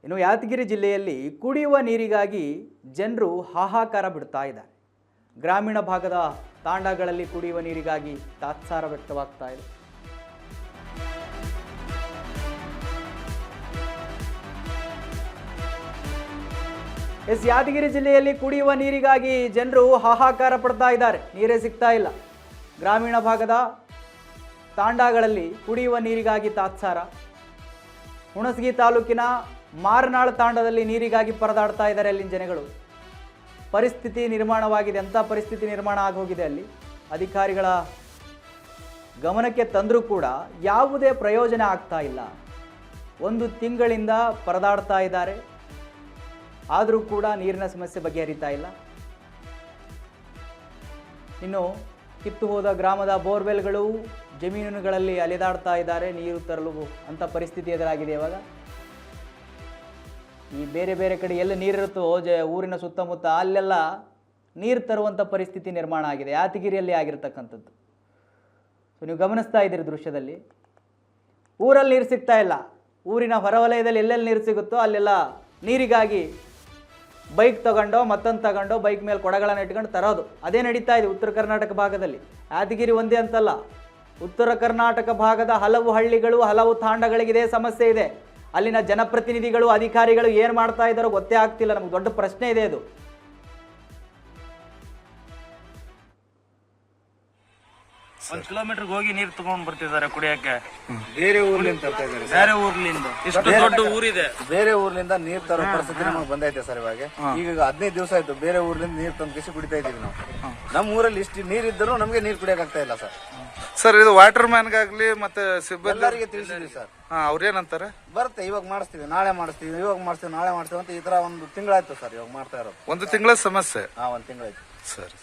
ಇನ್ನು ಯಾದಗಿರಿ ಜಿಲ್ಲೆಯಲ್ಲಿ ಕುಡಿಯುವ ನೀರಿಗಾಗಿ ಜನರು ಹಾಹಾಕಾರ ಬಿಡ್ತಾ ಇದ್ದಾರೆ. ಗ್ರಾಮೀಣ ಭಾಗದ ತಾಂಡಗಳಲ್ಲಿ ಕುಡಿಯುವ ನೀರಿಗಾಗಿ ತಾತ್ಸಾರ ವ್ಯಕ್ತವಾಗ್ತಾ ಇದೆ. ಯಾದಗಿರಿ ಜಿಲ್ಲೆಯಲ್ಲಿ ಕುಡಿಯುವ ನೀರಿಗಾಗಿ ಜನರು ಹಾಹಾಕಾರ ಪಡ್ತಾ ಇದ್ದಾರೆ. ನೀರೇ ಸಿಗ್ತಾ ಇಲ್ಲ. ಗ್ರಾಮೀಣ ಭಾಗದ ತಾಂಡಗಳಲ್ಲಿ ಕುಡಿಯುವ ನೀರಿಗಾಗಿ ತಾತ್ಸಾರ. ಹುಣಸಗಿ ತಾಲೂಕಿನ ಮಾರನಾಳ ತಾಂಡದಲ್ಲಿ ನೀರಿಗಾಗಿ ಪರದಾಡ್ತಾ ಇದ್ದಾರೆ ಅಲ್ಲಿನ ಜನಗಳು. ಪರಿಸ್ಥಿತಿ ನಿರ್ಮಾಣವಾಗಿದೆ. ಅಂಥ ಪರಿಸ್ಥಿತಿ ನಿರ್ಮಾಣ ಆಗೋಗಿದೆ. ಅಲ್ಲಿ ಅಧಿಕಾರಿಗಳ ಗಮನಕ್ಕೆ ತಂದರೂ ಕೂಡ ಯಾವುದೇ ಪ್ರಯೋಜನ ಆಗ್ತಾ ಇಲ್ಲ. 1 ತಿಂಗಳಿಂದ ಪರದಾಡ್ತಾ ಇದ್ದಾರೆ. ಆದರೂ ಕೂಡ ನೀರಿನ ಸಮಸ್ಯೆ ಬಗೆಹರಿತಾ ಇಲ್ಲ. ಇನ್ನು ಕಿತ್ತು ಹೋದ ಗ್ರಾಮದ ಬೋರ್ವೆಲ್ಗಳು ಜಮೀನುಗಳಲ್ಲಿ ಅಲೆದಾಡ್ತಾ ಇದ್ದಾರೆ. ನೀರು ತರಲು ಅಂತ ಪರಿಸ್ಥಿತಿ ಎದುರಾಗಿದೆ. ಇವಾಗ ಈ ಬೇರೆ ಬೇರೆ ಕಡೆ ಎಲ್ಲ ನೀರಿರುತ್ತೋ ಊರಿನ ಸುತ್ತಮುತ್ತ ಅಲ್ಲೆಲ್ಲ ನೀರು ತರುವಂಥ ಪರಿಸ್ಥಿತಿ ನಿರ್ಮಾಣ ಆಗಿದೆ. ಯಾದಗಿರಿಯಲ್ಲಿ ಆಗಿರ್ತಕ್ಕಂಥದ್ದು. ಸೊ ನೀವು ಗಮನಿಸ್ತಾ ಇದ್ದೀರಿ ದೃಶ್ಯದಲ್ಲಿ. ಊರಲ್ಲಿ ನೀರು ಸಿಗ್ತಾ ಇಲ್ಲ. ಊರಿನ ಹೊರವಲಯದಲ್ಲಿ ಎಲ್ಲೆಲ್ಲಿ ನೀರು ಸಿಗುತ್ತೋ ಅಲ್ಲೆಲ್ಲ ನೀರಿಗಾಗಿ ಬೈಕ್ ತಗೊಂಡೋ ಮತ್ತೊಂದು ತಗೊಂಡೋ ಬೈಕ್ ಮೇಲೆ ಕೊಡಗಳನ್ನು ಇಟ್ಕೊಂಡು ತರೋದು ಅದೇ ನಡೀತಾ ಇದೆ ಉತ್ತರ ಕರ್ನಾಟಕ ಭಾಗದಲ್ಲಿ. ಯಾದಗಿರಿ ಒಂದೇ ಅಂತಲ್ಲ, ಉತ್ತರ ಕರ್ನಾಟಕ ಭಾಗದ ಹಲವು ಹಳ್ಳಿಗಳು, ಹಲವು ತಾಂಡಗಳಿಗೆ ಇದೇ ಸಮಸ್ಯೆ ಇದೆ. ಅಲ್ಲಿನ ಜನಪ್ರತಿನಿಧಿಗಳು, ಅಧಿಕಾರಿಗಳು ಏನು ಮಾಡ್ತಾ ಇದ್ದಾರೋ ಗೊತ್ತೇ ಆಗ್ತಿಲ್ಲ. ನಮ್ಗೆ ದೊಡ್ಡ ಪ್ರಶ್ನೆ ಇದೆ ಇದು. 1 ಕಿಲೋಮೀಟರ್ ಹೋಗಿ ನೀರು ತಗೊಂಡ್ ಬರ್ತಿದ್ದಾರೆ ಕುಡಿಯಕ್ಕೆ. ಬೇರೆ ಊರ್ಲಿಂದ ತರ್ತಾ ಇದ್ದಾರೆ. ಬೇರೆ ಊರ್ಲಿಂದ ಇಷ್ಟು ದೊಡ್ಡ ಊರಿದೆ. ಬೇರೆ ಊರ್ಲಿಂದ ನೀರ್ ತರೋ ಪರಿಸ್ಥಿತಿ ನಮಗೆ ಬಂದೈತೆ ಸರ್. ಇವಾಗ ಈಗ 15 ದಿವಸ ಆಯ್ತು ಬೇರೆ ಊರ್ಲಿಂದ ನೀರ್ ತಂದು ಕಿಸಿ ಕುಡಿತಾ ಇದೀವಿ ನಾವು. ನಮ್ಮ ಊರಲ್ಲಿ ಇಷ್ಟು ನೀರ್ ಇದ್ದರೂ ನಮಗೆ ನೀರ್ ಕುಡಿಯಕ್ ಆಗ್ತಾ ಇಲ್ಲ ಸರ್. ಸರ್ ಇದು ವಾಟರ್ ಮ್ಯಾನ್ಗಾಗ್ಲಿ ಮತ್ತೆ ಎಲ್ಲರಿಗೆ ತಿಳಿಸಿದ್ವಿ ಸರ್. ಅವ್ರೇನಂತಾರೆ? ಬರುತ್ತೆ ಇವಾಗ ಮಾಡಿಸ್ತೀವಿ, ನಾಳೆ ಮಾಡಿಸ್ತೀವಿ, ಇವಾಗ ಮಾಡಿಸ್ತೀವಿ, ನಾಳೆ ಮಾಡಿಸ್ತೀವಿ ಅಂತ ಈ ತರ 1 ತಿಂಗಳಾಯ್ತು ಸರ್. ಇವಾಗ ಮಾಡ್ತಾ ಇರೋದು 1 ತಿಂಗಳ ಸಮಸ್ಯೆ. 1 ತಿಂಗಳಾಯ್ತು ಸರಿ.